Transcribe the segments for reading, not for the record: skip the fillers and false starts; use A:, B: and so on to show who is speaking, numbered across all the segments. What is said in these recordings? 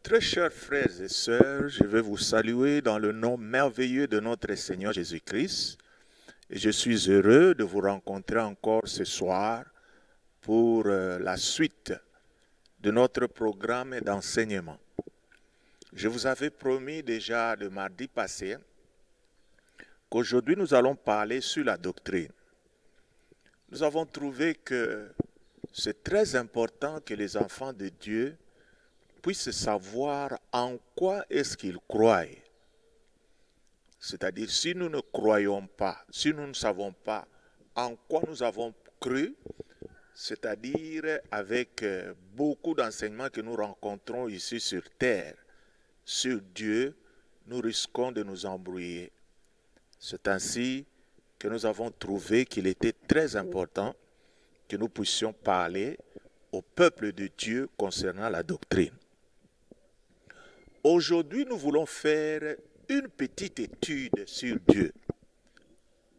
A: Très chers frères et sœurs, je vais vous saluer dans le nom merveilleux de notre Seigneur Jésus-Christ. Et je suis heureux de vous rencontrer encore ce soir pour la suite de notre programme d'enseignement. Je vous avais promis déjà le mardi passé qu'aujourd'hui nous allons parler sur la doctrine. Nous avons trouvé que c'est très important que les enfants de Dieu puissent savoir en quoi est-ce qu'ils croient. C'est-à-dire, si nous ne croyons pas, si nous ne savons pas en quoi nous avons cru, c'est-à-dire avec beaucoup d'enseignements que nous rencontrons ici sur terre, sur Dieu, nous risquons de nous embrouiller. C'est ainsi que nous avons trouvé qu'il était très important que nous puissions parler au peuple de Dieu concernant la doctrine. Aujourd'hui, nous voulons faire une petite étude sur Dieu,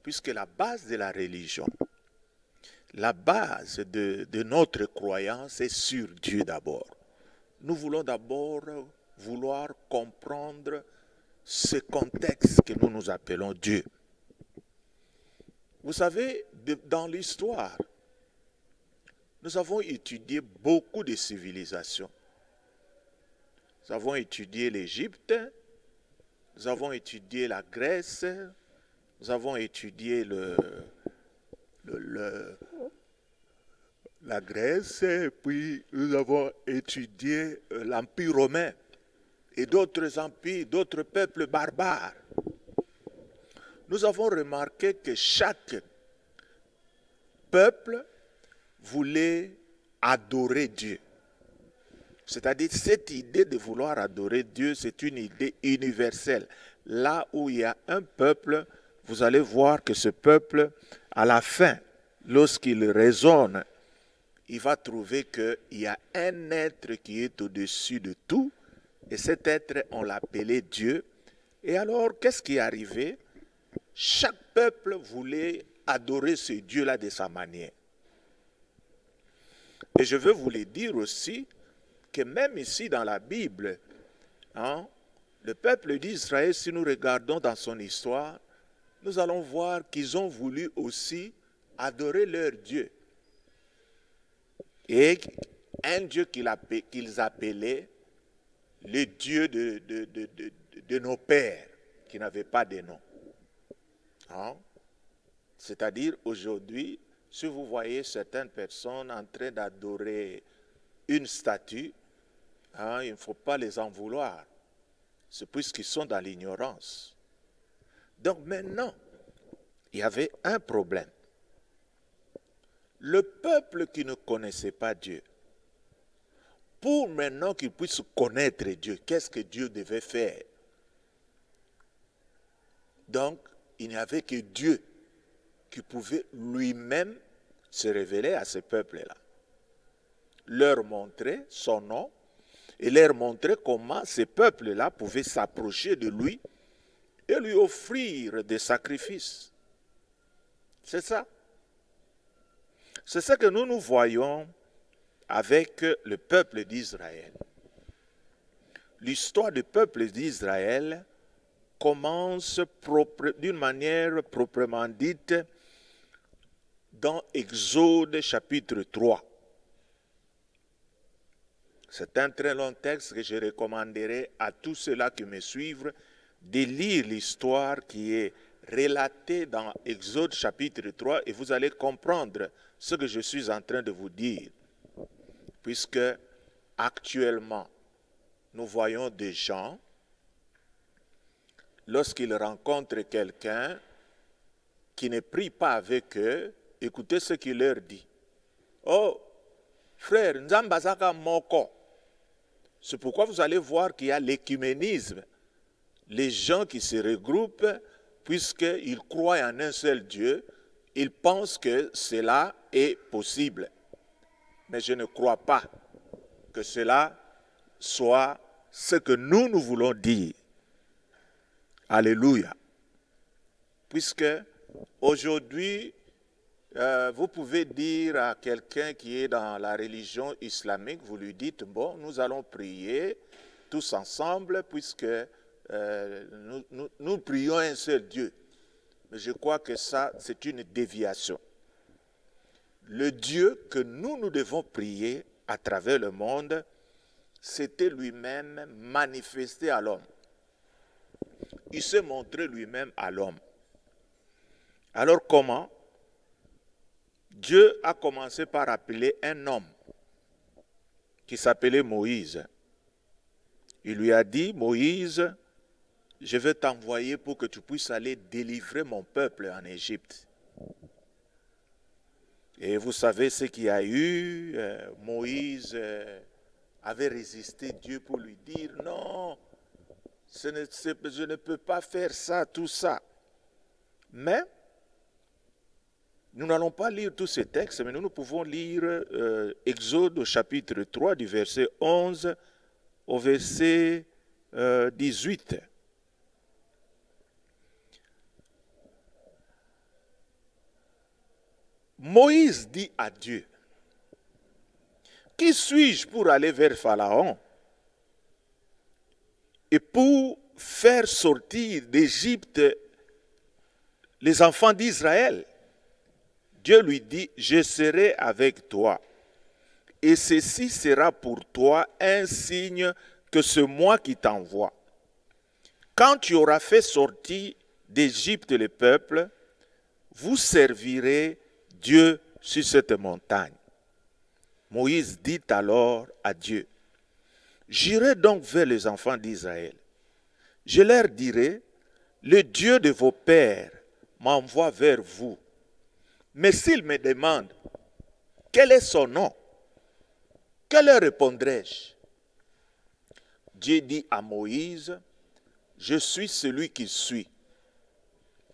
A: puisque la base de la religion, la base de notre croyance est sur Dieu d'abord. Nous voulons d'abord comprendre ce contexte que nous nous appelons Dieu. Vous savez, dans l'histoire, nous avons étudié beaucoup de civilisations. Nous avons étudié l'Égypte, nous avons étudié la Grèce, nous avons étudié la Grèce, et puis nous avons étudié l'Empire romain et d'autres empires, d'autres peuples barbares. Nous avons remarqué que chaque peuple voulait adorer Dieu. C'est-à-dire, cette idée de vouloir adorer Dieu, c'est une idée universelle. Là où il y a un peuple, vous allez voir que ce peuple, à la fin, lorsqu'il raisonne, il va trouver qu'il y a un être qui est au-dessus de tout, et cet être, on l'appelait Dieu. Et alors, qu'est-ce qui est arrivé? Chaque peuple voulait adorer ce Dieu-là de sa manière. Et je veux vous le dire aussi, que même ici dans la Bible, le peuple d'Israël, si nous regardons dans son histoire, nous allons voir qu'ils ont voulu aussi adorer leur Dieu. Et un Dieu qu'ils appelaient le Dieu de nos pères, qui n'avait pas de nom. C'est-à-dire aujourd'hui, si vous voyez certaines personnes en train d'adorer une statue, il ne faut pas les en vouloir. C'est puisqu'ils sont dans l'ignorance. Donc maintenant, il y avait un problème. Le peuple qui ne connaissait pas Dieu, pour maintenant qu'il puisse connaître Dieu, qu'est-ce que Dieu devait faire? Donc, il n'y avait que Dieu qui pouvait lui-même se révéler à ce peuple-là. Leur montrer son nom et leur montrer comment ces peuples-là pouvaient s'approcher de lui et lui offrir des sacrifices. C'est ça. C'est ça que nous voyons avec le peuple d'Israël. L'histoire du peuple d'Israël commence d'une manière proprement dite dans Exode chapitre 3. C'est un très long texte que je recommanderais à tous ceux-là qui me suivent de lire l'histoire qui est relatée dans Exode chapitre 3 et vous allez comprendre ce que je suis en train de vous dire. Puisque actuellement, nous voyons des gens, lorsqu'ils rencontrent quelqu'un qui ne prie pas avec eux, écoutez ce qu'il leur dit. Oh, frère, Nzambazaka Moko. C'est pourquoi vous allez voir qu'il y a l'écuménisme. Les gens qui se regroupent, puisqu'ils croient en un seul Dieu, ils pensent que cela est possible. Mais je ne crois pas que cela soit ce que nous voulons dire. Alléluia. Puisque aujourd'hui, vous pouvez dire à quelqu'un qui est dans la religion islamique, vous lui dites, bon, nous allons prier tous ensemble puisque nous prions un seul Dieu. Mais je crois que ça, c'est une déviation. Le Dieu que nous devons prier à travers le monde, c'était lui-même manifesté à l'homme. Il s'est montré lui-même à l'homme. Alors comment? Dieu a commencé par appeler un homme qui s'appelait Moïse. Il lui a dit, Moïse, je vais t'envoyer pour que tu puisses aller délivrer mon peuple en Égypte. Et vous savez ce qu'il y a eu. Moïse avait résisté Dieu pour lui dire, non, je ne peux pas faire ça, tout ça. Mais nous n'allons pas lire tous ces textes, mais nous pouvons lire Exode au chapitre 3 du verset 11 au verset 18. Moïse dit à Dieu, « Qui suis-je pour aller vers Pharaon et pour faire sortir d'Égypte les enfants d'Israël ?» Dieu lui dit, « Je serai avec toi, et ceci sera pour toi un signe que c'est moi qui t'envoie. Quand tu auras fait sortir d'Égypte le peuple, vous servirez Dieu sur cette montagne. » Moïse dit alors à Dieu, « J'irai donc vers les enfants d'Israël. Je leur dirai, le Dieu de vos pères m'envoie vers vous. Mais s'ils me demandent, quel est son nom? Que leur répondrai-je? » Dieu dit à Moïse, « Je suis celui qui suis. »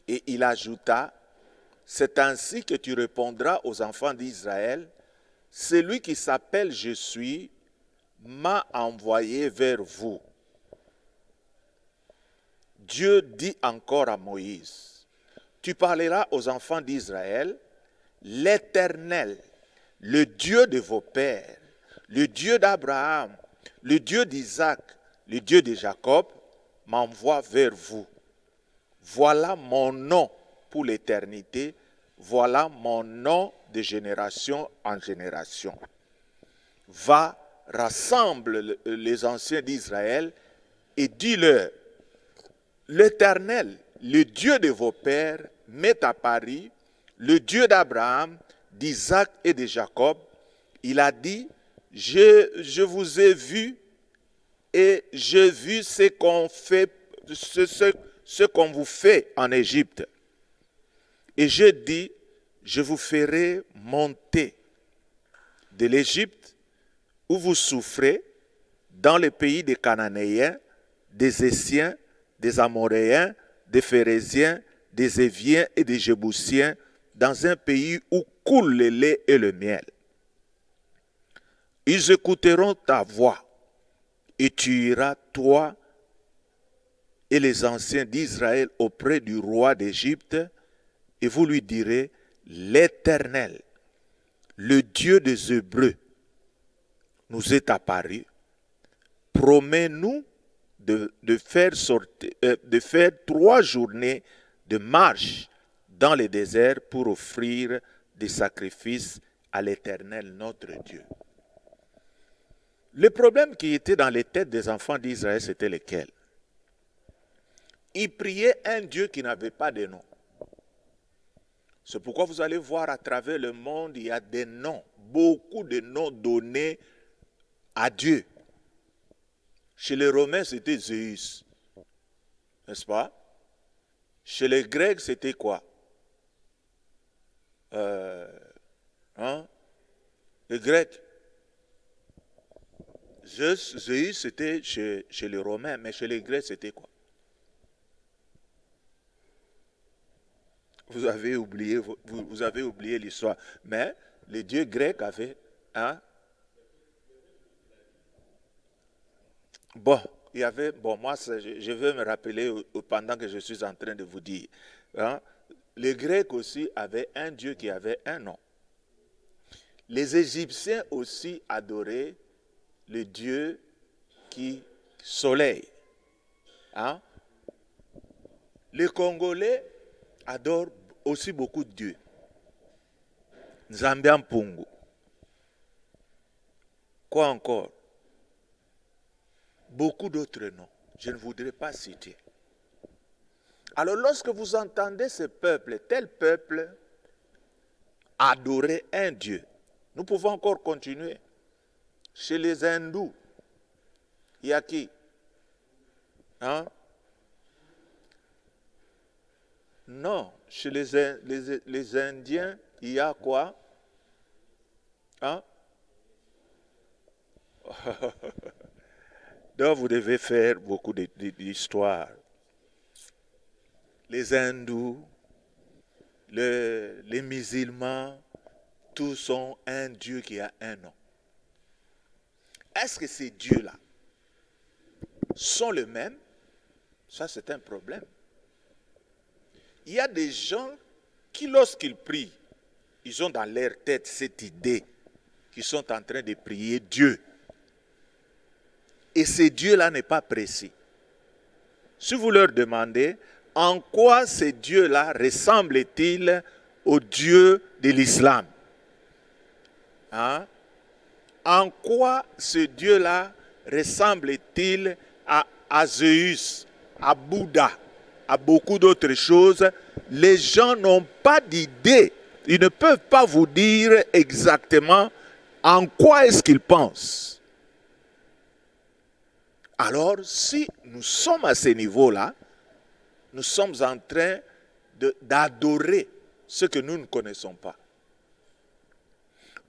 A: Et il ajouta, « C'est ainsi que tu répondras aux enfants d'Israël, celui qui s'appelle Je suis m'a envoyé vers vous. » Dieu dit encore à Moïse, « Tu parleras aux enfants d'Israël, l'Éternel, le Dieu de vos pères, le Dieu d'Abraham, le Dieu d'Isaac, le Dieu de Jacob, m'envoie vers vous. Voilà mon nom pour l'éternité, voilà mon nom de génération en génération. Va, rassemble les anciens d'Israël et dis-leur, l'Éternel, le Dieu de vos pères, m'est apparu, le Dieu d'Abraham, d'Isaac et de Jacob. Il a dit, je vous ai vu et j'ai vu ce qu'on fait, ce qu'on vous fait en Égypte. Et je dis, je vous ferai monter de l'Égypte où vous souffrez dans le pays des Cananéens, des Essiens, des Amoréens, des Phérésiens, des Éviens et des Jébusiens, dans un pays où coule le lait et le miel. Ils écouteront ta voix et tu iras, toi et les anciens d'Israël, auprès du roi d'Égypte, et vous lui direz, l'Éternel, le Dieu des Hébreux, nous est apparu. Promets-nous de faire 3 journées de marche dans le désert pour offrir des sacrifices à l'Éternel notre Dieu. Le problème qui était dans les têtes des enfants d'Israël, c'était lequel? Ils priaient un Dieu qui n'avait pas de nom. C'est pourquoi vous allez voir à travers le monde, il y a des noms, beaucoup de noms donnés à Dieu. Chez les Romains, c'était Zeus, n'est-ce pas? Chez les Grecs, c'était quoi? Les Grecs. Zeus, c'était chez les Romains, mais chez les Grecs, c'était quoi? Vous avez oublié l'histoire. Mais les dieux grecs avaient... Bon, il y avait, bon, moi, je veux me rappeler pendant que je suis en train de vous dire, hein, les Grecs aussi avaient un Dieu qui avait un nom. Les Égyptiens aussi adoraient le Dieu qui soleil. Hein? Les Congolais adorent aussi beaucoup de dieux. Nzambian Pungu. Quoi encore? Beaucoup d'autres noms. Je ne voudrais pas citer. Alors lorsque vous entendez ce peuple, tel peuple, adorer un Dieu, nous pouvons encore continuer. Chez les hindous, il y a qui? Hein? Non, chez les Indiens, il y a quoi? Hein? Donc vous devez faire beaucoup d'histoires. Les hindous, les musulmans, tous ont un Dieu qui a un nom. Est-ce que ces dieux-là sont les mêmes? Ça, c'est un problème. Il y a des gens qui, lorsqu'ils prient, ils ont dans leur tête cette idée qu'ils sont en train de prier Dieu. Et ce Dieu-là n'est pas précis. Si vous leur demandez en quoi ce Dieu-là ressemble-t-il au Dieu de l'islam, hein? En quoi ce Dieu-là ressemble-t-il à Zeus, à Bouddha, à beaucoup d'autres choses? Les gens n'ont pas d'idée. Ils ne peuvent pas vous dire exactement en quoi est-ce qu'ils pensent. Alors, si nous sommes à ce niveau-là, nous sommes en train d'adorer ce que nous ne connaissons pas.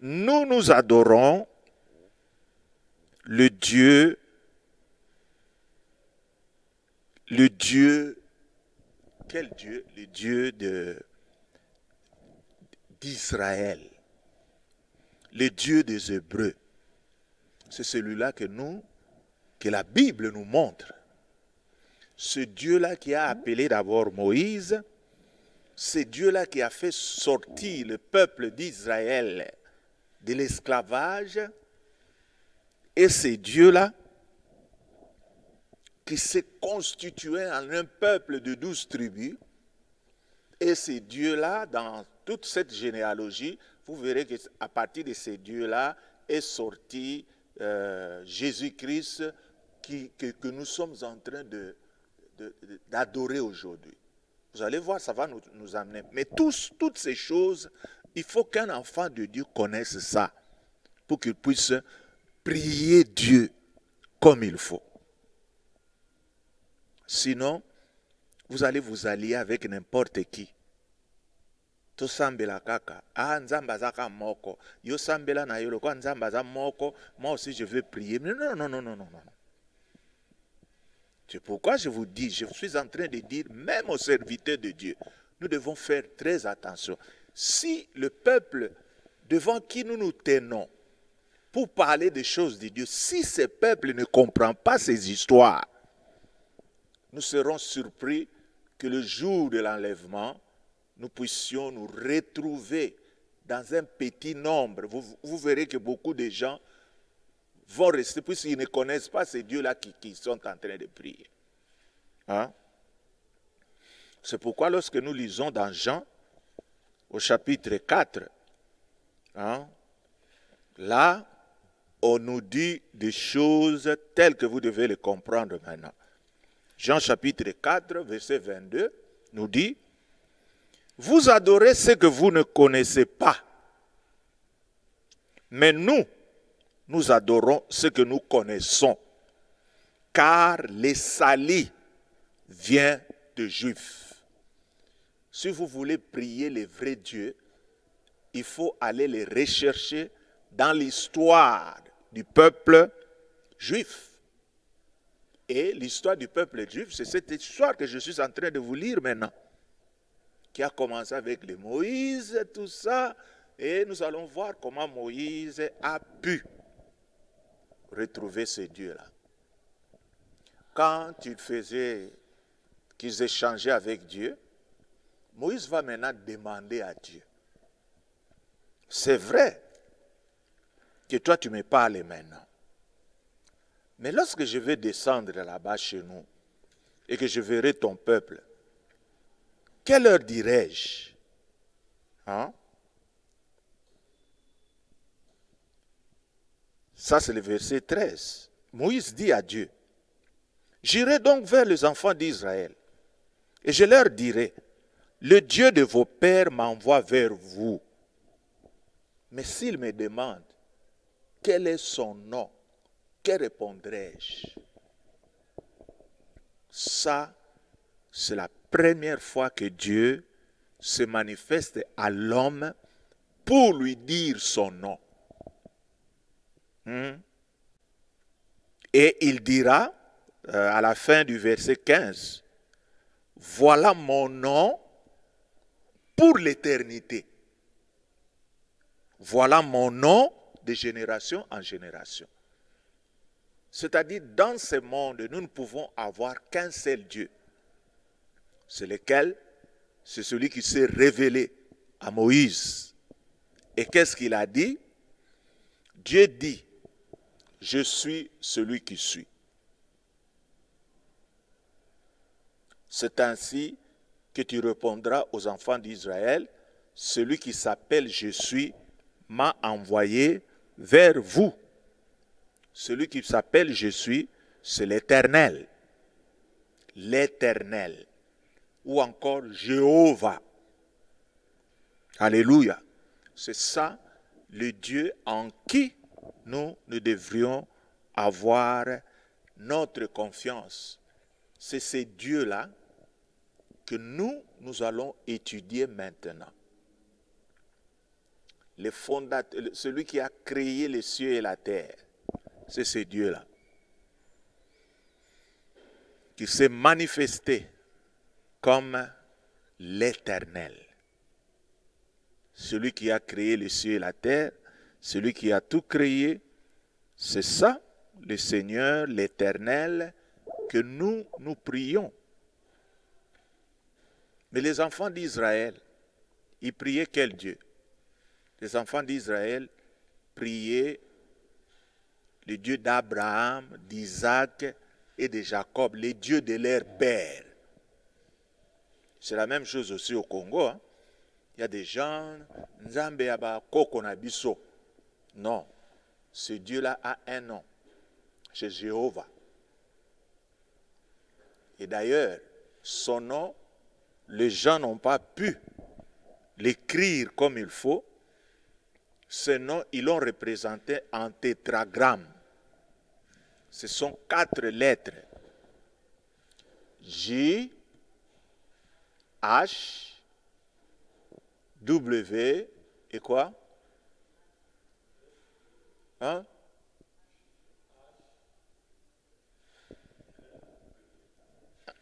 A: Nous adorons le Dieu quel Dieu? Le Dieu d'Israël, le Dieu des Hébreux. C'est celui-là que la Bible nous montre. Ce Dieu-là qui a appelé d'abord Moïse, ce Dieu-là qui a fait sortir le peuple d'Israël de l'esclavage, et ce Dieu-là qui s'est constitué en un peuple de 12 tribus, et ce Dieu-là, dans toute cette généalogie, vous verrez qu'à partir de ces dieux-là est sorti Jésus-Christ que nous sommes en train d'adorer aujourd'hui. Vous allez voir, ça va nous amener. Mais toutes ces choses, il faut qu'un enfant de Dieu connaisse ça pour qu'il puisse prier Dieu comme il faut. Sinon, vous allez vous allier avec n'importe qui. Tosambela kaka, nzamba zaka moko, yo sambela na yolo kwa nzamba za moko, moi aussi je veux prier. Mais non. C'est pourquoi je vous dis, je suis en train de dire, même aux serviteurs de Dieu, nous devons faire très attention. Si le peuple devant qui nous nous tenons pour parler des choses de Dieu, si ce peuple ne comprend pas ces histoires, nous serons surpris que le jour de l'enlèvement, nous puissions nous retrouver dans un petit nombre. Vous verrez que beaucoup de gens vont rester, puisqu'ils ne connaissent pas ces dieux-là qui sont en train de prier. Hein? C'est pourquoi lorsque nous lisons dans Jean, au chapitre 4, hein, là, on nous dit des choses telles que vous devez les comprendre maintenant. Jean chapitre 4, verset 22, nous dit, « Vous adorez ce que vous ne connaissez pas, mais nous adorons ce que nous connaissons, car le salut vient de Juifs. » Si vous voulez prier les vrais dieux, il faut aller les rechercher dans l'histoire du peuple juif. Et l'histoire du peuple juif, c'est cette histoire que je suis en train de vous lire maintenant, qui a commencé avec les Moïse, tout ça, et nous allons voir comment Moïse a pu retrouver ce Dieu-là. quand qu'ils échangeaient avec Dieu, Moïse va maintenant demander à Dieu. C'est vrai que toi tu me parles maintenant. Mais lorsque je vais descendre là-bas chez nous et que je verrai ton peuple, quelle heure dirai-je? Hein? Ça, c'est le verset 13. Moïse dit à Dieu, j'irai donc vers les enfants d'Israël et je leur dirai, le Dieu de vos pères m'envoie vers vous. Mais s'ils me demandent, quel est son nom, que répondrai-je? Ça, c'est la première fois que Dieu se manifeste à l'homme pour lui dire son nom. Et il dira, à la fin du verset 15, voilà mon nom pour l'éternité. Voilà mon nom de génération en génération. C'est-à-dire, dans ce monde, nous ne pouvons avoir qu'un seul Dieu. C'est lequel? C'est celui qui s'est révélé à Moïse. Et qu'est-ce qu'il a dit? Dieu dit, je suis celui qui suis. C'est ainsi que tu répondras aux enfants d'Israël, celui qui s'appelle je suis m'a envoyé vers vous. Celui qui s'appelle je suis, c'est l'Éternel. L'Éternel. Ou encore Jéhovah. Alléluia. C'est ça le Dieu en qui nous devrions avoir notre confiance. C'est ce Dieu-là que nous allons étudier maintenant. Le fondateur, celui qui a créé les cieux et la terre, c'est ce Dieu-là qui s'est manifesté comme l'Éternel. Celui qui a créé les cieux et la terre, celui qui a tout créé, c'est ça, le Seigneur, l'Éternel, que nous prions. Mais les enfants d'Israël, ils priaient quel Dieu? Les enfants d'Israël priaient le Dieu d'Abraham, d'Isaac et de Jacob, les dieux de leur père. C'est la même chose aussi au Congo. Hein? Il y a des gens, Nzambe yaba kokonabiso. Non, ce Dieu-là a un nom. C'est Jéhovah. Et d'ailleurs, son nom, les gens n'ont pas pu l'écrire comme il faut. Ce nom, ils l'ont représenté en tétragramme. Ce sont 4 lettres. J, H, W et quoi? Hein?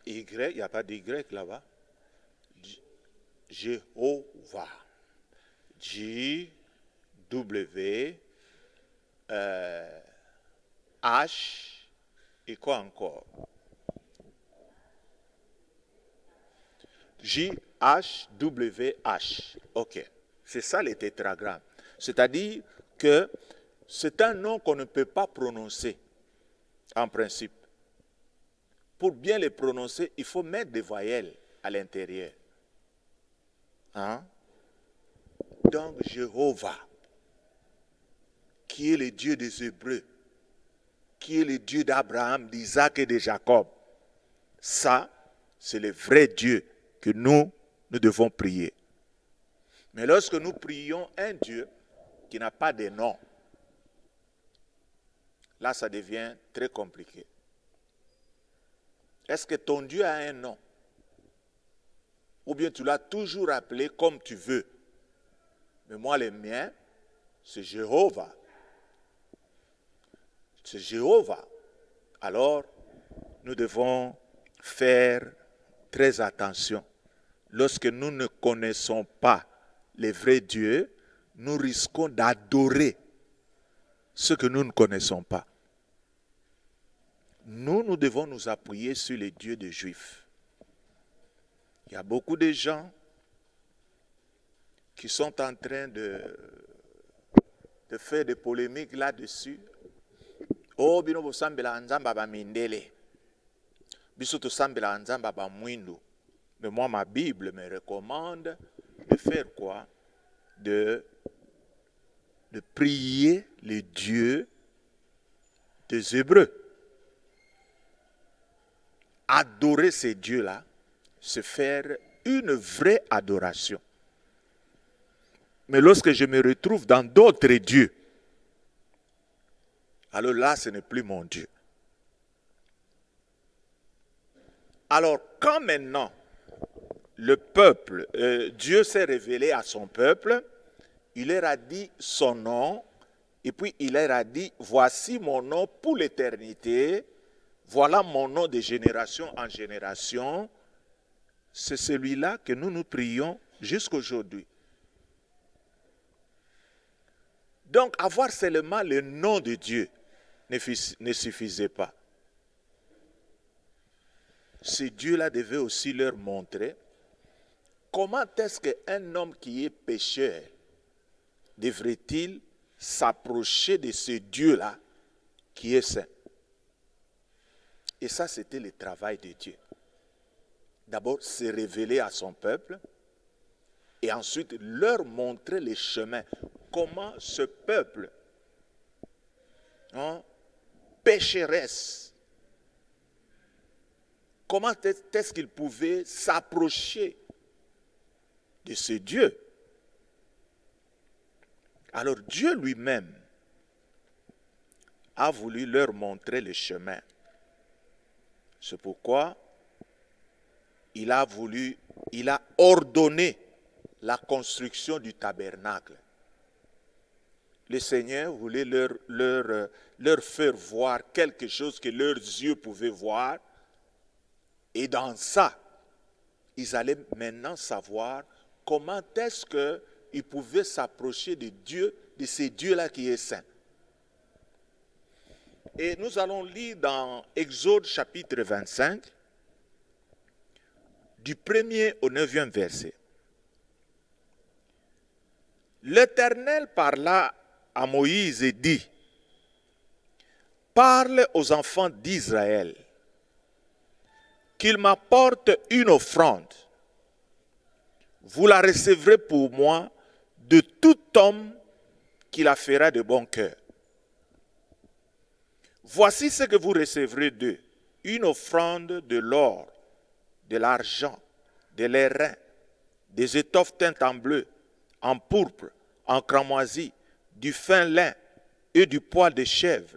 A: Y, il n'y a pas d'Y là-bas. Jéhovah. J, W, H et quoi encore? J, H, W, H. Ok. C'est ça les tétragrammes. C'est-à-dire que c'est un nom qu'on ne peut pas prononcer en principe. Pour bien les prononcer, il faut mettre des voyelles à l'intérieur. Hein? Donc Jéhovah, qui est le Dieu des Hébreux, qui est le Dieu d'Abraham, d'Isaac et de Jacob. Ça, c'est le vrai Dieu que nous devons prier. Mais lorsque nous prions un Dieu qui n'a pas de nom, là, ça devient très compliqué. Est-ce que ton Dieu a un nom? Ou bien tu l'as toujours appelé comme tu veux? Mais moi, le mien, c'est Jéhovah. C'est Jéhovah. Alors, nous devons faire très attention. Lorsque nous ne connaissons pas le vrai Dieu, nous risquons d'adorer ce que nous ne connaissons pas. nous devons nous appuyer sur les dieux des Juifs. Il y a beaucoup de gens qui sont en train de faire des polémiques là-dessus. Oh, bino bosambela nzamba ba mindele. Biso to sambela nzamba ba mwindu. Mais moi, ma Bible me recommande de faire quoi? De prier les dieux des Hébreux. Adorer ces dieux-là, c'est faire une vraie adoration. Mais lorsque je me retrouve dans d'autres dieux, alors là, ce n'est plus mon Dieu. Alors, quand maintenant, le peuple, Dieu s'est révélé à son peuple, il leur a dit son nom, et puis il leur a dit, voici mon nom pour l'éternité, voilà mon nom de génération en génération. C'est celui-là que nous prions jusqu'aujourd'hui. Donc, avoir seulement le nom de Dieu ne suffisait pas. Ces dieux-là devaient aussi leur montrer comment est-ce qu'un homme qui est pécheur devrait-il s'approcher de ce Dieu-là qui est saint. Et ça, c'était le travail de Dieu. D'abord, se révéler à son peuple et ensuite leur montrer les chemins. Comment ce peuple, pécheresse, comment est-ce qu'il pouvait s'approcher de ce Dieu? Alors Dieu lui-même a voulu leur montrer le chemin. C'est pourquoi il a ordonné la construction du tabernacle. Le Seigneur voulait leur faire voir quelque chose que leurs yeux pouvaient voir. Et dans ça, ils allaient maintenant savoir comment est-ce qu'ils pouvaient s'approcher de Dieu, de ce Dieu-là qui est saint. Et nous allons lire dans Exode chapitre 25, du 1er au 9e verset. L'Éternel parla à Moïse et dit, parle aux enfants d'Israël, qu'ils m'apportent une offrande. Vous la recevrez pour moi de tout homme qui la fera de bon cœur. Voici ce que vous recevrez d'eux, une offrande de l'or, de l'argent, de l'airain, des étoffes teintes en bleu, en pourpre, en cramoisi, du fin lin et du poil de chèvre,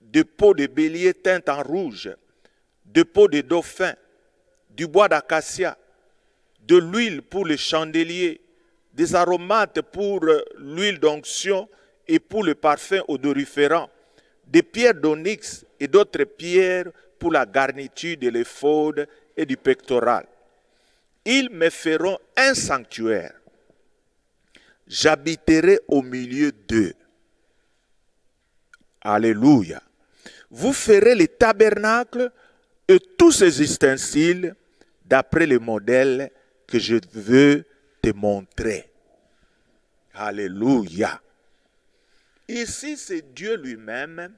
A: de peau de bélier teinte en rouge, de peau de dauphin, du bois d'acacia, de l'huile pour le chandelier, des aromates pour l'huile d'onction et pour le parfum odoriférant, des pierres d'onyx et d'autres pierres pour la garniture de l'éphod et du pectoral. Ils me feront un sanctuaire. J'habiterai au milieu d'eux. Alléluia. Vous ferez les tabernacles et tous ces ustensiles d'après le modèle que je veux te montrer. Alléluia. Ici, c'est Dieu lui-même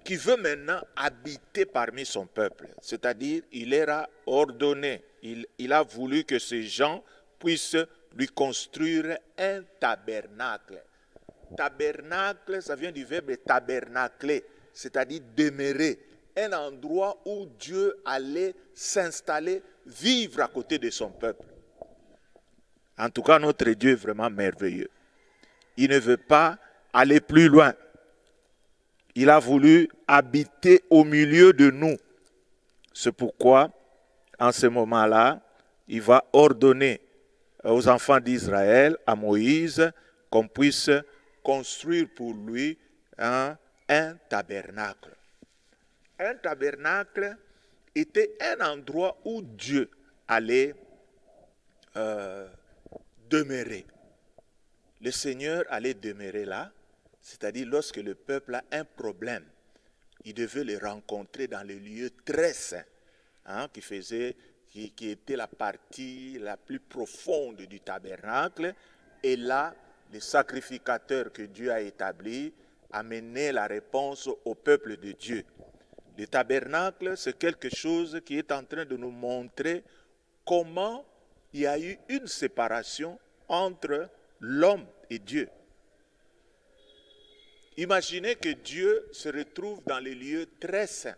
A: qui veut maintenant habiter parmi son peuple. C'est-à-dire, il leur a ordonné, il a voulu que ces gens puissent lui construire un tabernacle. Tabernacle, ça vient du verbe tabernacler, c'est-à-dire demeurer. Un endroit où Dieu allait s'installer, vivre à côté de son peuple. En tout cas, notre Dieu est vraiment merveilleux. Il ne veut pas aller plus loin. Il a voulu habiter au milieu de nous. C'est pourquoi, en ce moment-là, il va ordonner aux enfants d'Israël, à Moïse, qu'on puisse construire pour lui un tabernacle. Un tabernacle était un endroit où Dieu allait demeurer. Le Seigneur allait demeurer là, c'est-à-dire lorsque le peuple a un problème, il devait les rencontrer dans les lieux très saints, hein, qui était la partie la plus profonde du tabernacle. Et là, les sacrificateurs que Dieu a établis amenaient la réponse au peuple de Dieu. Le tabernacle, c'est quelque chose qui est en train de nous montrer comment il y a eu une séparation entre l'homme et Dieu. Imaginez que Dieu se retrouve dans les lieux très saints.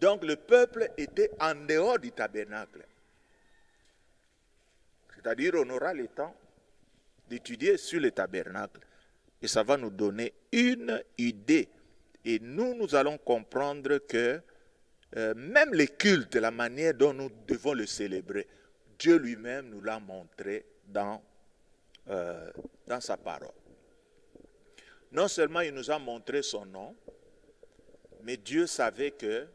A: Donc le peuple était en dehors du tabernacle. C'est-à-dire on aura le temps d'étudier sur le tabernacle. Et ça va nous donner une idée. Et nous allons comprendre que même les cultes, la manière dont nous devons le célébrer, Dieu lui-même nous l'a montré dans sa parole. Non seulement il nous a montré son nom, mais Dieu savait que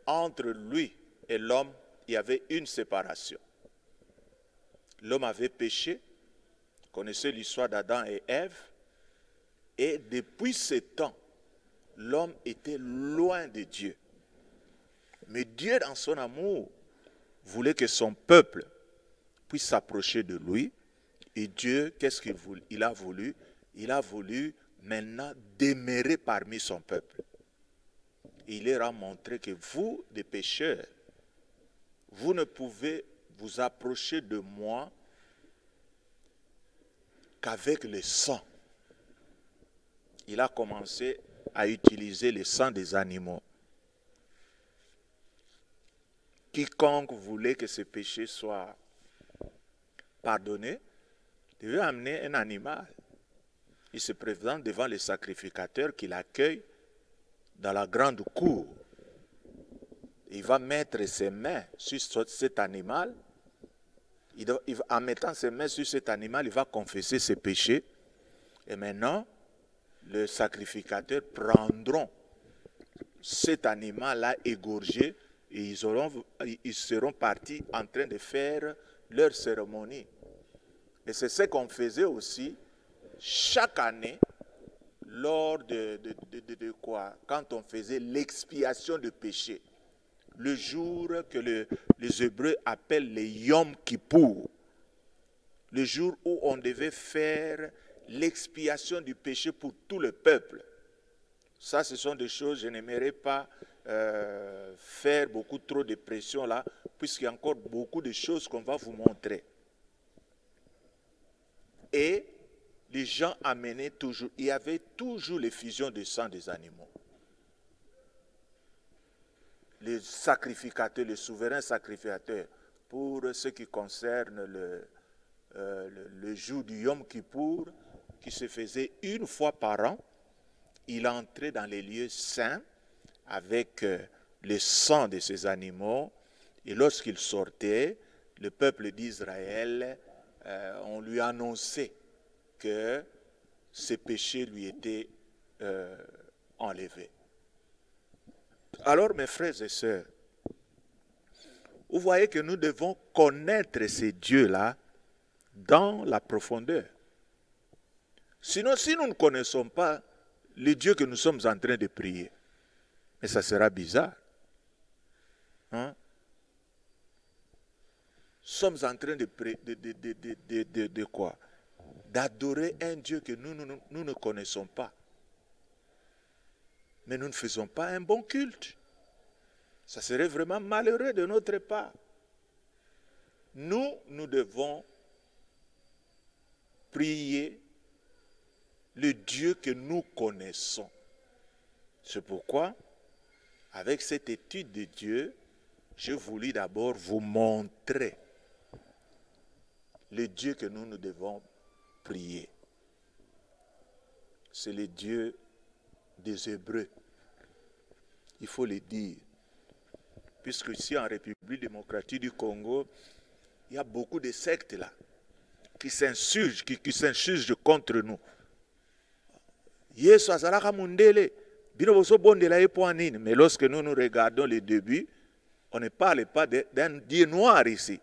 A: entre lui et l'homme, il y avait une séparation. L'homme avait péché, connaissez l'histoire d'Adam et Ève, et depuis ce temps, l'homme était loin de Dieu. Mais Dieu, dans son amour, voulait que son peuple puisse s'approcher de lui. Et Dieu, qu'est-ce qu'il voulait? Il a voulu maintenant demeurer parmi son peuple. Il leur a montré que vous, des pécheurs, vous ne pouvez vous approcher de moi qu'avec le sang. Il a commencé à utiliser le sang des animaux. Quiconque voulait que ce péché soit pardonné, devait amener un animal. Il se présente devant le sacrificateur qui l'accueille dans la grande cour. Il va mettre ses mains sur cet animal. En mettant ses mains sur cet animal, il va confesser ses péchés. Et maintenant, le sacrificateur prendront cet animal-là égorgé et ils seront partis en train de faire leur cérémonie. Et c'est ce qu'on faisait aussi chaque année lors de quoi? Quand on faisait l'expiation de péché. Le jour que les Hébreux appellent le Yom Kippour. Le jour où on devait faire l'expiation du péché pour tout le peuple. Ça, ce sont des choses, je n'aimerais pas faire beaucoup trop de pression là, puisqu'il y a encore beaucoup de choses qu'on va vous montrer. Et les gens amenaient toujours, il y avait toujours l'effusion de sang des animaux. Les sacrificateurs, les souverains sacrificateurs, pour ce qui concerne le jour du Yom Kippour, qui se faisait une fois par an, il entrait dans les lieux saints avec le sang de ces animaux, et lorsqu'il sortait, le peuple d'Israël, on lui annonçait que ses péchés lui étaient enlevés. Alors, mes frères et sœurs, vous voyez que nous devons connaître ces dieux-là dans la profondeur. Sinon, si nous ne connaissons pas les dieux que nous sommes en train de prier, mais ça sera bizarre. Hein? Nous sommes en train de quoi? D'adorer un Dieu que nous ne connaissons pas. Mais nous ne faisons pas un bon culte. Ça serait vraiment malheureux de notre part. Nous devons prier le Dieu que nous connaissons. C'est pourquoi, avec cette étude de Dieu, je voulais d'abord vous montrer le Dieu que nous devons prier. C'est le Dieu des Hébreux. Il faut le dire. Puisque ici en République démocratique du Congo, il y a beaucoup de sectes là qui s'insurgent, qui s'insurgent contre nous. Yesu azalaka mundele, bino boso bondela epoanine. Mais lorsque nous regardons les débuts, on ne parle pas d'un Dieu noir ici.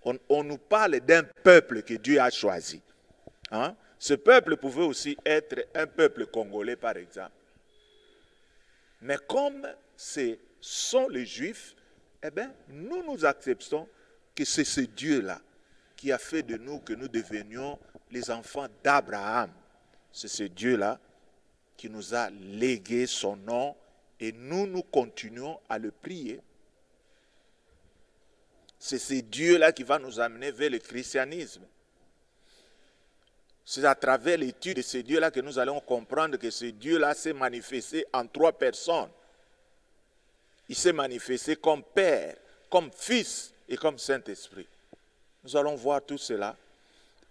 A: On nous parle d'un peuple que Dieu a choisi. Hein? Ce peuple pouvait aussi être un peuple congolais, par exemple. Mais comme ce sont les Juifs, eh bien, nous acceptons que c'est ce Dieu-là qui a fait de nous que nous devenions les enfants d'Abraham. C'est ce Dieu-là qui nous a légué son nom et nous continuons à le prier. C'est ce Dieu-là qui va nous amener vers le christianisme. C'est à travers l'étude de ce Dieu-là que nous allons comprendre que ce Dieu-là s'est manifesté en 3 personnes. Il s'est manifesté comme Père, comme Fils et comme Saint-Esprit. Nous allons voir tout cela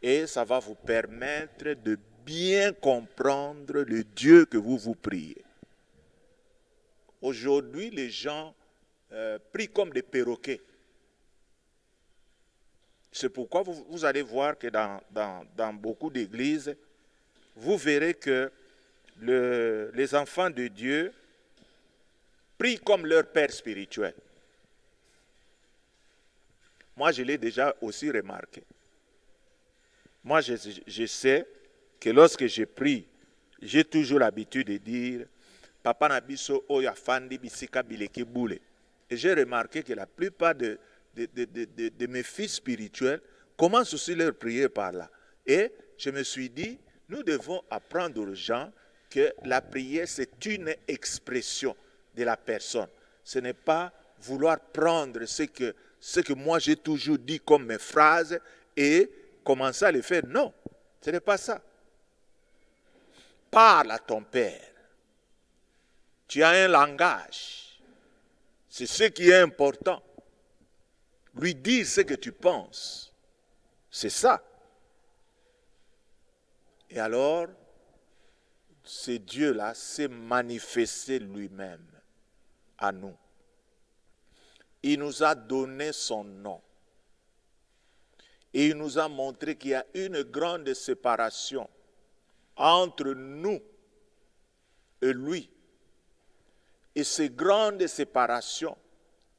A: et ça va vous permettre de bien comprendre le Dieu que vous priez. Aujourd'hui, les gens prient comme des perroquets. C'est pourquoi vous allez voir que dans beaucoup d'églises, vous verrez que les enfants de Dieu prient comme leur père spirituel. Moi, je l'ai déjà aussi remarqué. Moi, je sais que lorsque je prie, j'ai toujours l'habitude de dire « Papa Nabiso oya fandi bisika bileki boule ». Et j'ai remarqué que la plupart de mes fils spirituels commencent aussi leur prière par là. Et je me suis dit, nous devons apprendre aux gens que la prière, c'est une expression de la personne. Ce n'est pas vouloir prendre ce que moi j'ai toujours dit comme mes phrases et commencer à le faire. Non, ce n'est pas ça. Parle à ton père. Tu as un langage. C'est ce qui est important. Lui dire ce que tu penses. C'est ça. Et alors, ce Dieu-là s'est manifesté lui-même à nous. Il nous a donné son nom. Et il nous a montré qu'il y a une grande séparation entre nous et lui. Et cette grande séparation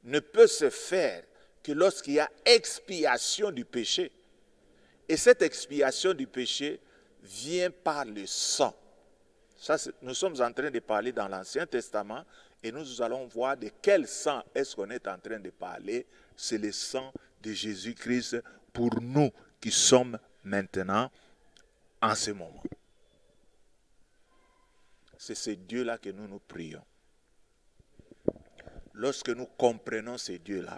A: ne peut se faire que lorsqu'il y a expiation du péché. Et cette expiation du péché vient par le sang. Ça, nous sommes en train de parler dans l'Ancien Testament et nous allons voir de quel sang est-ce qu'on est en train de parler. C'est le sang de Jésus-Christ pour nous qui sommes maintenant en ce moment. C'est ce Dieu-là que nous prions. Lorsque nous comprenons ce Dieu-là,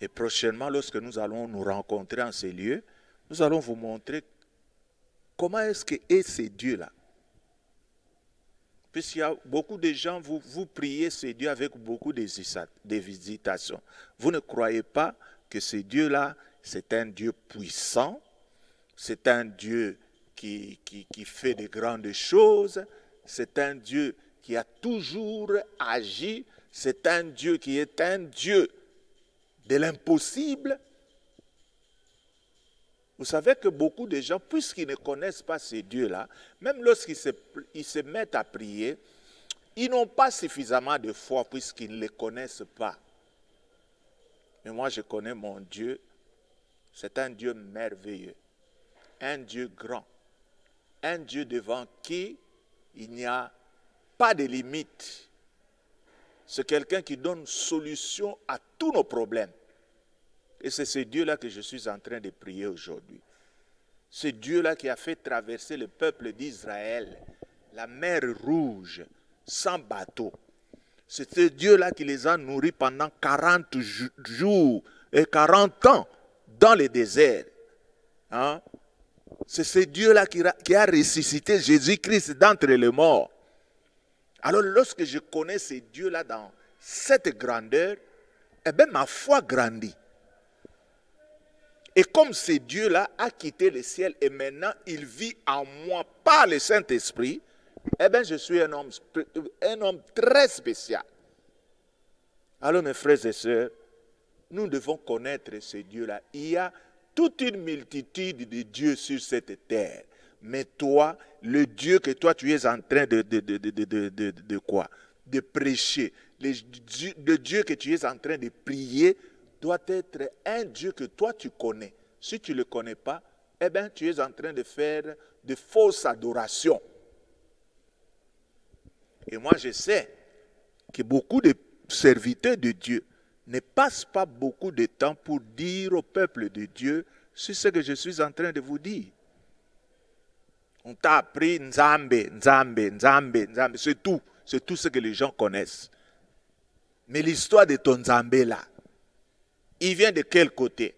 A: et prochainement, lorsque nous allons nous rencontrer en ces lieux, nous allons vous montrer comment est-ce que est ce Dieu-là. Puisqu'il y a beaucoup de gens, vous priez ce Dieu avec beaucoup d'hésitations. Vous ne croyez pas que ce Dieu-là, c'est un Dieu puissant, c'est un Dieu qui fait de grandes choses, c'est un Dieu qui a toujours agi, c'est un Dieu qui est un Dieu de l'impossible. Vous savez que beaucoup de gens, puisqu'ils ne connaissent pas ces dieux-là, même lorsqu'ils se mettent à prier, ils n'ont pas suffisamment de foi puisqu'ils ne les connaissent pas. Mais moi, je connais mon Dieu. C'est un Dieu merveilleux, un Dieu grand, un Dieu devant qui il n'y a pas de limite. C'est quelqu'un qui donne solution à tous nos problèmes. Et c'est ce Dieu-là que je suis en train de prier aujourd'hui. Ce Dieu-là qui a fait traverser le peuple d'Israël, la mer Rouge, sans bateau. C'est ce Dieu-là qui les a nourris pendant 40 jours et 40 ans dans le désert. Hein? C'est ce Dieu-là qui a ressuscité Jésus-Christ d'entre les morts. Alors lorsque je connais ce Dieu-là dans cette grandeur, eh bien ma foi grandit. Et comme ce Dieu-là a quitté le ciel et maintenant il vit en moi par le Saint-Esprit, eh bien je suis un homme très spécial. Alors mes frères et sœurs, nous devons connaître ce Dieu-là. Il y a toute une multitude de dieux sur cette terre. Mais toi, le Dieu que toi tu es en train de quoi? De prêcher, le Dieu que tu es en train de prier, doit être un Dieu que toi tu connais. Si tu ne le connais pas, eh bien tu es en train de faire de fausses adorations. Et moi, je sais que beaucoup de serviteurs de Dieu ne passent pas beaucoup de temps pour dire au peuple de Dieu ce que je suis en train de vous dire. On t'a appris Nzambe, Nzambe, Nzambe, Nzambe. C'est tout. C'est tout ce que les gens connaissent. Mais l'histoire de ton Nzambe là, il vient de quel côté?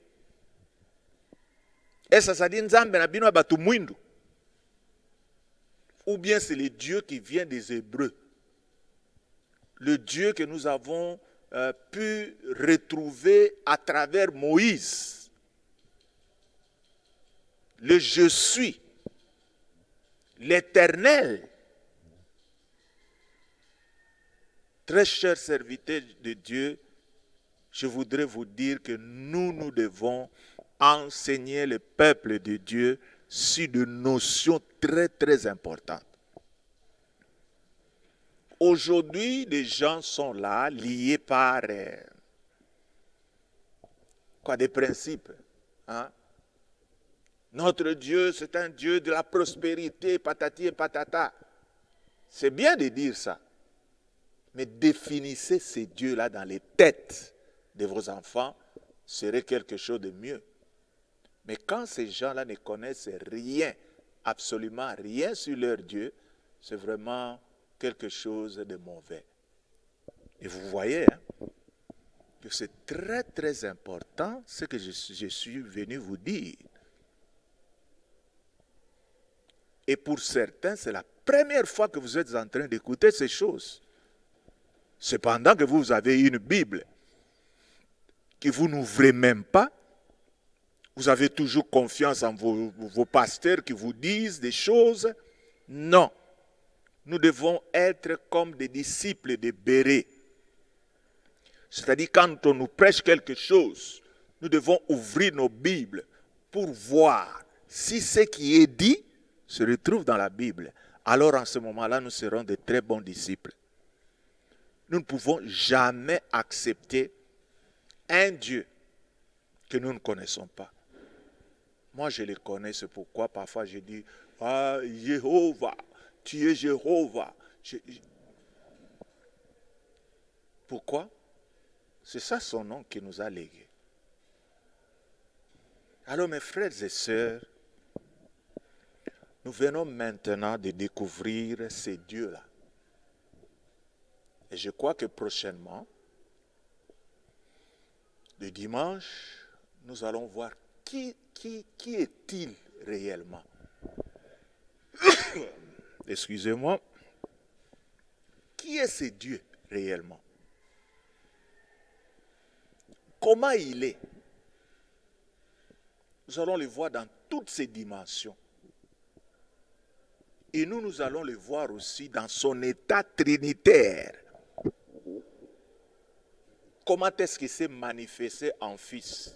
A: Est-ce que ça dit Nzambe na bino batu mwindu? Ou bien c'est le Dieu qui vient des Hébreux? Le Dieu que nous avons pu retrouver à travers Moïse. Le je suis. L'Éternel. Très chers serviteurs de Dieu, je voudrais vous dire que nous devons enseigner le peuple de Dieu sur des notions très très importantes. Aujourd'hui, les gens sont là, liés par des principes. Hein? Notre Dieu, c'est un Dieu de la prospérité, patati et patata. C'est bien de dire ça. Mais définissez ces dieux-là dans les têtes de vos enfants, serait quelque chose de mieux. Mais quand ces gens-là ne connaissent rien, absolument rien sur leur Dieu, c'est vraiment quelque chose de mauvais. Et vous voyez que c'est très très important ce que je suis venu vous dire. Et pour certains, c'est la première fois que vous êtes en train d'écouter ces choses. Cependant que vous avez une Bible que vous n'ouvrez même pas, vous avez toujours confiance en vos pasteurs qui vous disent des choses. Non. Nous devons être comme des disciples de Béré. C'est-à-dire quand on nous prêche quelque chose, nous devons ouvrir nos Bibles pour voir si ce qui est dit se retrouve dans la Bible. Alors en ce moment-là, nous serons de très bons disciples. Nous ne pouvons jamais accepter un Dieu que nous ne connaissons pas. Moi, je le connais, c'est pourquoi parfois je dis « Ah, Jéhovah, tu es Jéhovah. » Pourquoi? C'est ça son nom qui nous a légué. Alors mes frères et sœurs, nous venons maintenant de découvrir ces dieux-là. Et je crois que prochainement, le dimanche, nous allons voir qui est-il réellement. Excusez-moi. Qui est ce Dieu réellement? Comment il est? Nous allons le voir dans toutes ses dimensions. Et nous allons le voir aussi dans son état trinitaire. Comment est-ce qu'il s'est manifesté en Fils?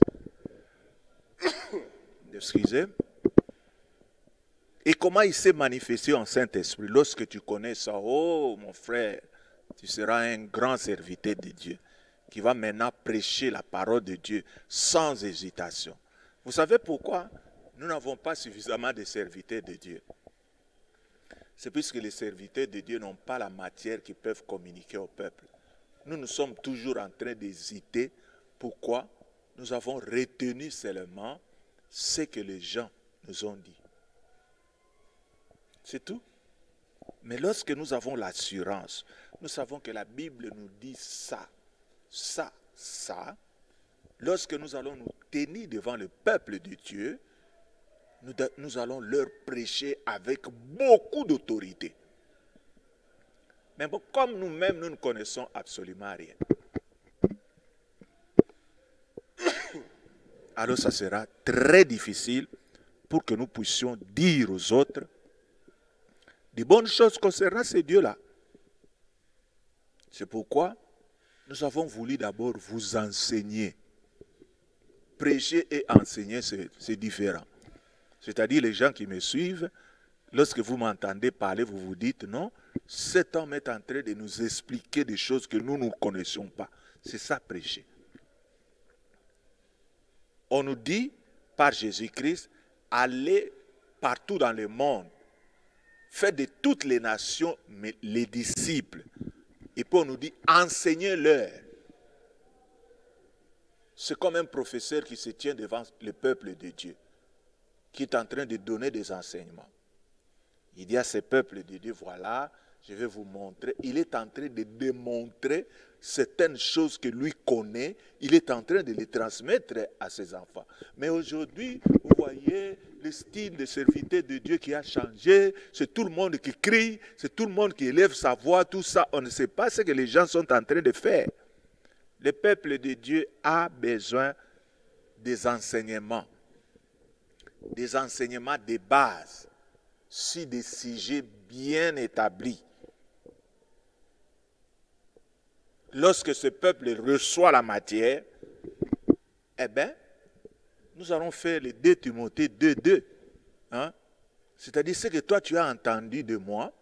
A: Excusez. Et comment il s'est manifesté en Saint-Esprit? Lorsque tu connais ça, oh mon frère, tu seras un grand serviteur de Dieu qui va maintenant prêcher la parole de Dieu sans hésitation. Vous savez pourquoi nous n'avons pas suffisamment de serviteurs de Dieu? C'est puisque les serviteurs de Dieu n'ont pas la matière qu'ils peuvent communiquer au peuple. Nous sommes toujours en train d'hésiter. Pourquoi? Nous avons retenu seulement ce que les gens nous ont dit. C'est tout. Mais lorsque nous avons l'assurance, nous savons que la Bible nous dit ça, ça, ça. Lorsque nous allons nous tenir devant le peuple de Dieu, nous allons leur prêcher avec beaucoup d'autorité. Mais bon, comme nous-mêmes, nous ne connaissons absolument rien. Alors ça sera très difficile pour que nous puissions dire aux autres des bonnes choses concernant ces dieux-là. C'est pourquoi nous avons voulu d'abord vous enseigner. Prêcher et enseigner, c'est différent. C'est-à-dire les gens qui me suivent, lorsque vous m'entendez parler, vous vous dites non, cet homme est en train de nous expliquer des choses que nous ne connaissions pas. C'est ça prêcher. On nous dit par Jésus-Christ, allez partout dans le monde faites de toutes les nations mais les disciples. Et puis on nous dit, enseignez-leur. C'est comme un professeur qui se tient devant le peuple de Dieu, qui est en train de donner des enseignements. Il dit à ce peuple de Dieu, voilà, je vais vous montrer. Il est en train de démontrer certaines choses que lui connaît. Il est en train de les transmettre à ses enfants. Mais aujourd'hui, vous voyez le style de serviteur de Dieu qui a changé. C'est tout le monde qui crie, c'est tout le monde qui élève sa voix, tout ça. On ne sait pas ce que les gens sont en train de faire. Le peuple de Dieu a besoin des enseignements de base, sur des sujets bien établis. Lorsque ce peuple reçoit la matière, eh bien, nous allons faire les 2 Timothée 2:2. Hein? C'est-à-dire ce que toi tu as entendu de moi,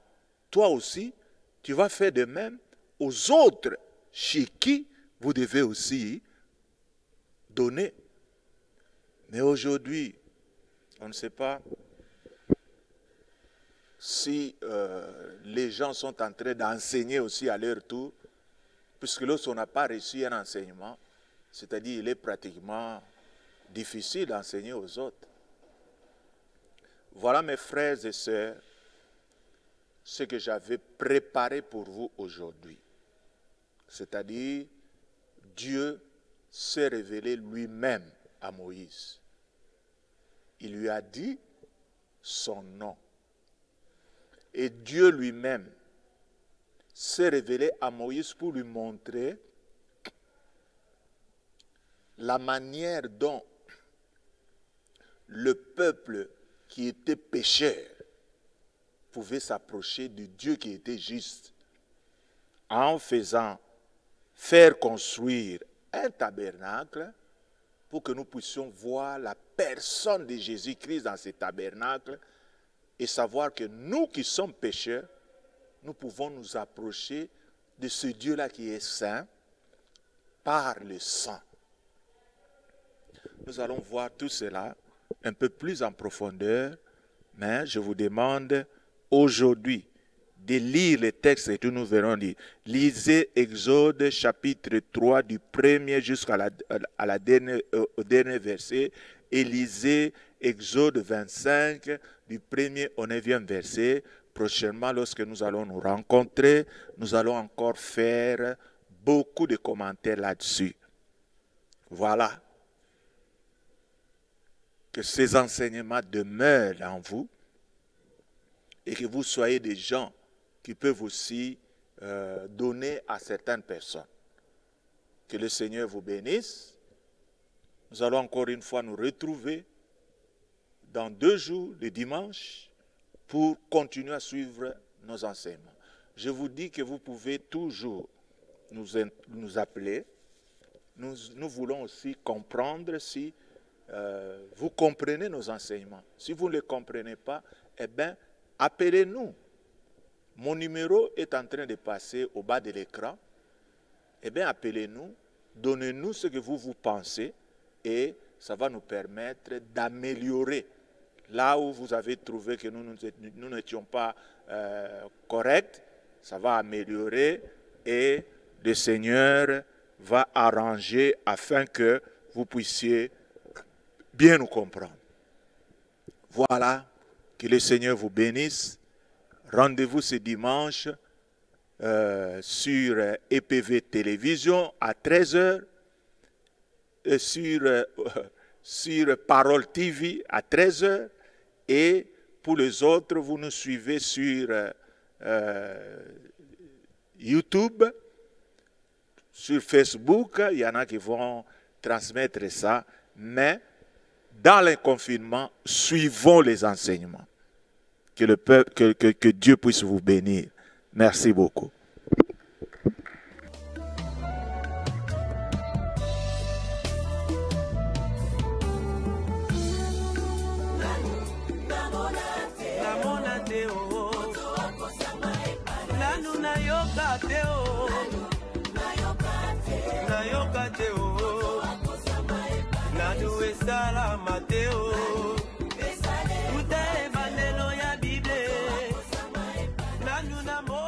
A: toi aussi, tu vas faire de même aux autres chez qui vous devez aussi donner. Mais aujourd'hui, on ne sait pas si les gens sont en train d'enseigner aussi à leur tour, puisque lorsqu'on n'a pas reçu un enseignement, c'est-à-dire il est pratiquement difficile d'enseigner aux autres. Voilà mes frères et sœurs, ce que j'avais préparé pour vous aujourd'hui. C'est-à-dire, Dieu s'est révélé lui-même à Moïse. Il lui a dit son nom. Et Dieu lui-même s'est révélé à Moïse pour lui montrer la manière dont le peuple qui était pécheur pouvait s'approcher du Dieu qui était juste en faisant faire construire un tabernacle pour que nous puissions voir la personne de Jésus-Christ dans ce tabernacle et savoir que nous qui sommes pécheurs, nous pouvons nous approcher de ce Dieu-là qui est saint par le sang. Nous allons voir tout cela un peu plus en profondeur, mais je vous demande aujourd'hui de lire les textes et tout nous verrons lire. Lisez Exode chapitre 3 du 1er jusqu'à au dernier verset et lisez Exode 25 du 1er au 9e verset. Prochainement, lorsque nous allons nous rencontrer, nous allons encore faire beaucoup de commentaires là-dessus. Voilà. Que ces enseignements demeurent en vous et que vous soyez des gens qui peuvent aussi donner à certaines personnes. Que le Seigneur vous bénisse. Nous allons encore une fois nous retrouver dans 2 jours, le dimanche, pour continuer à suivre nos enseignements. Je vous dis que vous pouvez toujours nous appeler. Nous voulons aussi comprendre si vous comprenez nos enseignements. Si vous ne les comprenez pas, eh bien, appelez-nous. Mon numéro est en train de passer au bas de l'écran. Eh bien, appelez-nous, donnez-nous ce que vous pensez et ça va nous permettre d'améliorer. Là où vous avez trouvé que nous n'étions pas corrects, ça va améliorer et le Seigneur va arranger afin que vous puissiez bien nous comprendre. Voilà, que le Seigneur vous bénisse. Rendez-vous ce dimanche sur EPV Télévision à 13h, sur Parole TV à 13h, et pour les autres, vous nous suivez sur YouTube, sur Facebook. Il y en a qui vont transmettre ça, mais dans le confinement, suivons les enseignements. Que Dieu puisse vous bénir. Merci beaucoup.
B: Mateo, uta evanelo ya Bible, amor.